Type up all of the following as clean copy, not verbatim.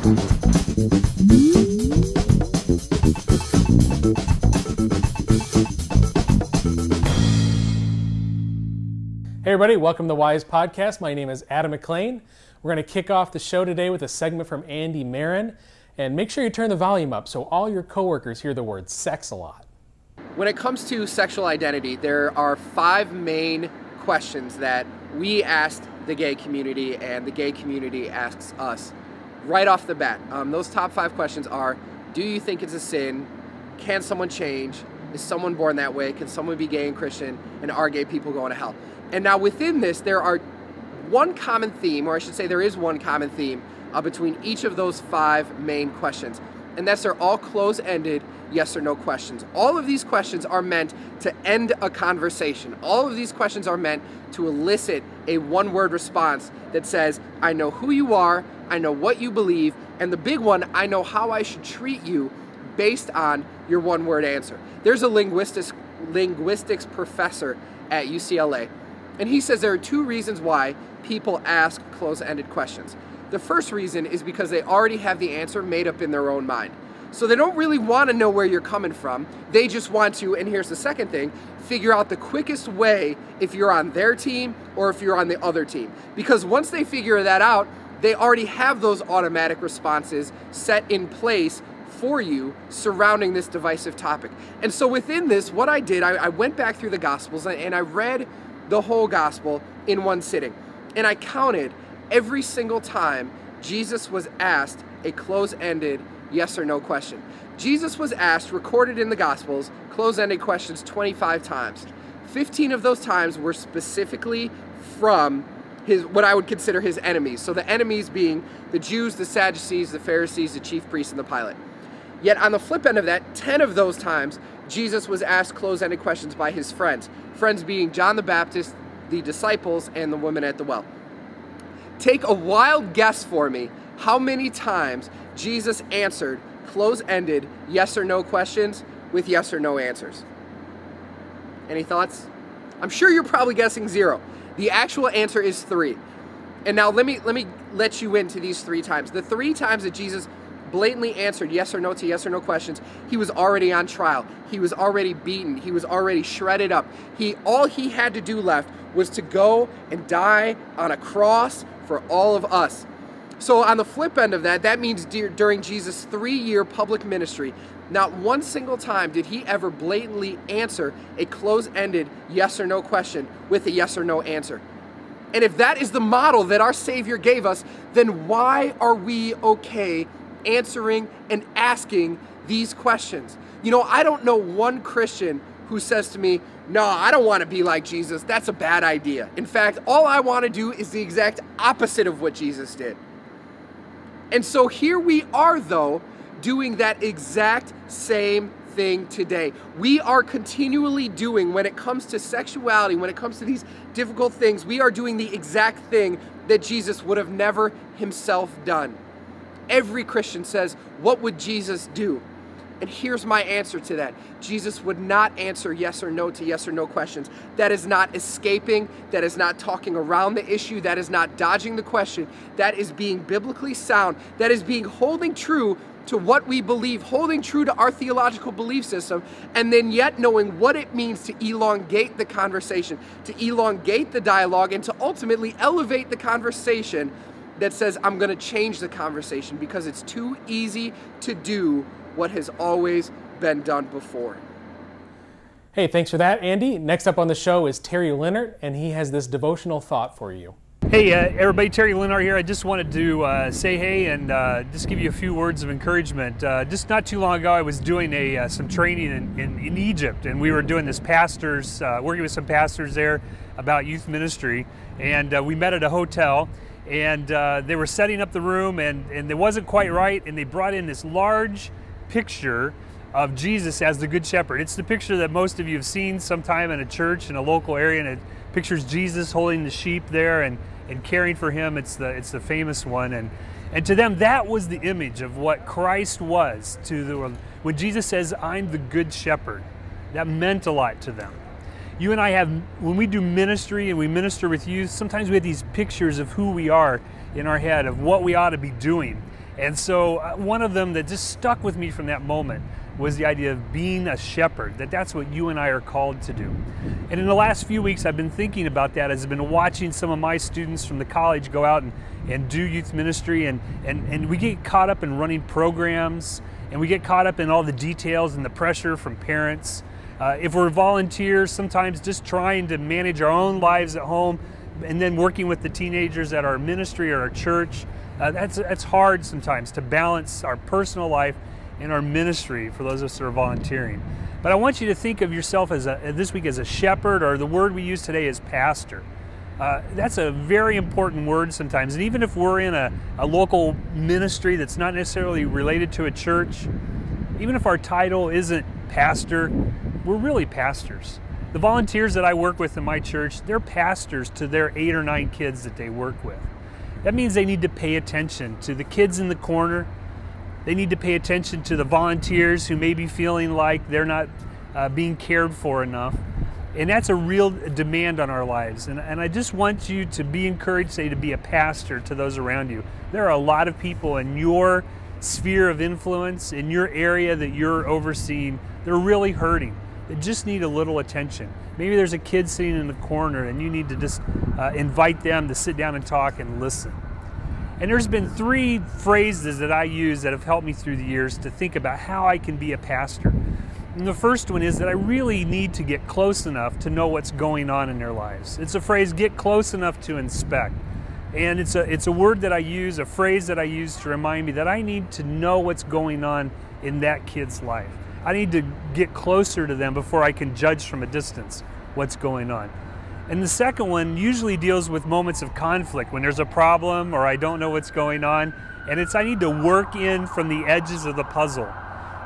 Hey everybody, welcome to the Wise Podcast. My name is Adam McLean. We're going to kick off the show today with a segment from Andy Marin. And make sure you turn the volume up so all your coworkers hear the word sex a lot. When it comes to sexual identity, there are 5 main questions that we asked the gay community and the gay community asks us right off the bat. Those top 5 questions are, do you think it's a sin? Can someone change? Is someone born that way? Can someone be gay and Christian? And are gay people going to hell? And now within this, there are one common theme, or I should say there is one common theme between each of those 5 main questions. And that's they're all close-ended yes or no questions. All of these questions are meant to end a conversation. All of these questions are meant to elicit a one-word response that says, I know who you are, I know what you believe, and the big one, I know how I should treat you based on your one-word answer. There's a linguistics professor at UCLA, and he says there are 2 reasons why people ask close-ended questions. The first reason is because they already have the answer made up in their own mind. So they don't really want to know where you're coming from. They just want to, and here's the second thing, figure out the quickest way if you're on their team or if you're on the other team. Because once they figure that out, they already have those automatic responses set in place for you surrounding this divisive topic. And so within this, what I did, I went back through the Gospels and I read the whole Gospel in one sitting. And I counted every single time Jesus was asked a close-ended yes or no question. Jesus was asked, recorded in the Gospels, close-ended questions 25 times. 15 of those times were specifically from what I would consider his enemies. So the enemies being the Jews, the Sadducees, the Pharisees, the chief priests, and the Pilate. Yet on the flip end of that, 10 of those times, Jesus was asked close-ended questions by his friends. Friends being John the Baptist, the disciples, and the woman at the well. Take a wild guess for me how many times Jesus answered close-ended yes or no questions with yes or no answers. Any thoughts? I'm sure you're probably guessing 0. The actual answer is 3. And now let me let you into these 3 times. The 3 times that Jesus blatantly answered yes or no to yes or no questions, he was already on trial. He was already beaten. He was already shredded up. All he had to do left was to go and die on a cross for all of us. So on the flip end of that, that means during Jesus' 3-year public ministry, not one single time did he ever blatantly answer a close-ended yes or no question with a yes or no answer. And if that is the model that our Savior gave us, then why are we okay answering and asking these questions? You know, I don't know one Christian who says to me, no, I don't want to be like Jesus. That's a bad idea. In fact, all I want to do is the exact opposite of what Jesus did. And so here we are, though, doing that exact same thing today. We are continually doing, when it comes to sexuality, when it comes to these difficult things, we are doing the exact thing that Jesus would have never himself done. Every Christian says, what would Jesus do? And here's my answer to that. Jesus would not answer yes or no to yes or no questions. That is not escaping. That is not talking around the issue. That is not dodging the question. That is being biblically sound. That is being holding true to what we believe, holding true to our theological belief system, and then yet knowing what it means to elongate the conversation, to elongate the dialogue, and to ultimately elevate the conversation that says, I'm going to change the conversation because it's too easy to do what has always been done before. Hey, thanks for that, Andy. Next up on the show is Terry Linhart, and he has this devotional thought for you. Hey, everybody, Terry Linhart here. I just wanted to say hey and just give you a few words of encouragement. Just not too long ago, I was doing some training in Egypt, and we were doing this working with some pastors there about youth ministry, and we met at a hotel, and they were setting up the room, and it wasn't quite right, and they brought in this large picture of Jesus as the Good Shepherd. It's the picture that most of you have seen sometime in a church in a local area, and it pictures Jesus holding the sheep there and caring for him. It's the famous one, and to them that was the image of what Christ was to the world. When Jesus says, I'm the Good Shepherd, that meant a lot to them. You and I have, when we do ministry and we minister with youth, sometimes we have these pictures of who we are in our head, of what we ought to be doing. And so one of them that just stuck with me from that moment was the idea of being a shepherd, that's what you and I are called to do. And in the last few weeks, I've been thinking about that as I've been watching some of my students from the college go out and do youth ministry, and we get caught up in running programs, and we get caught up in all the details and the pressure from parents. If we're volunteers, sometimes just trying to manage our own lives at home and then working with the teenagers at our ministry or our church, that's hard sometimes to balance our personal life and our ministry for those of us that are volunteering. But I want you to think of yourself as this week as a shepherd, or the word we use today is pastor. That's a very important word sometimes. And even if we're in a local ministry that's not necessarily related to a church, even if our title isn't pastor, we're really pastors. The volunteers that I work with in my church, they're pastors to their 8 or 9 kids that they work with. That means they need to pay attention to the kids in the corner. They need to pay attention to the volunteers who may be feeling like they're not being cared for enough. And that's a real demand on our lives. And I just want you to be encouraged, say, to be a pastor to those around you. There are a lot of people in your sphere of influence, in your area that you're overseeing, they're really hurting. They just need a little attention. Maybe there's a kid sitting in the corner and you need to just invite them to sit down and talk and listen. And there's been 3 phrases that I use that have helped me through the years to think about how I can be a pastor. And the first one is that I really need to get close enough to know what's going on in their lives. It's a phrase, get close enough to inspect. And it's a word that I use, a phrase that I use to remind me that I need to know what's going on in that kid's life. I need to get closer to them before I can judge from a distance what's going on. And the second one usually deals with moments of conflict, when there's a problem or I don't know what's going on, and I need to work in from the edges of the puzzle.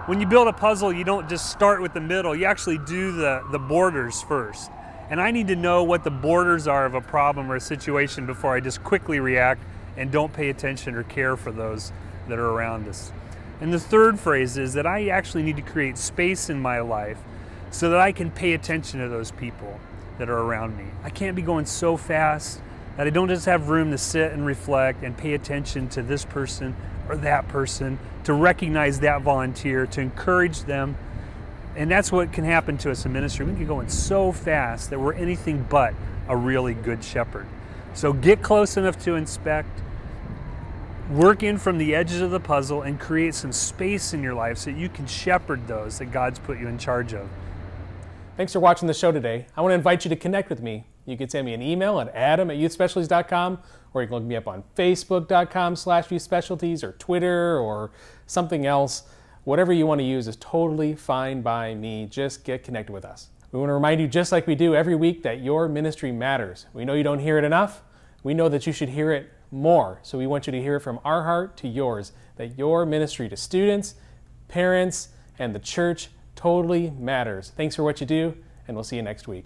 When you build a puzzle, you don't just start with the middle, you actually do the borders first. And I need to know what the borders are of a problem or a situation before I just quickly react and don't pay attention or care for those that are around us. And the third phrase is that I actually need to create space in my life so that I can pay attention to those people that are around me. I can't be going so fast that I don't just have room to sit and reflect and pay attention to this person or that person, to recognize that volunteer, to encourage them. And that's what can happen to us in ministry. We can go in so fast that we're anything but a really good shepherd. So get close enough to inspect, work in from the edges of the puzzle, and create some space in your life so that you can shepherd those that God's put you in charge of. Thanks for watching the show today. I want to invite you to connect with me. You can send me an email at adam@youthspecialties.com, or you can look me up on facebook.com/youthspecialties, or Twitter, or something else. Whatever you want to use is totally fine by me. Just get connected with us. We want to remind you, just like we do every week, that your ministry matters. We know you don't hear it enough. We know that you should hear it more. So we want you to hear it from our heart to yours, that your ministry to students, parents, and the church totally matters. Thanks for what you do, and we'll see you next week.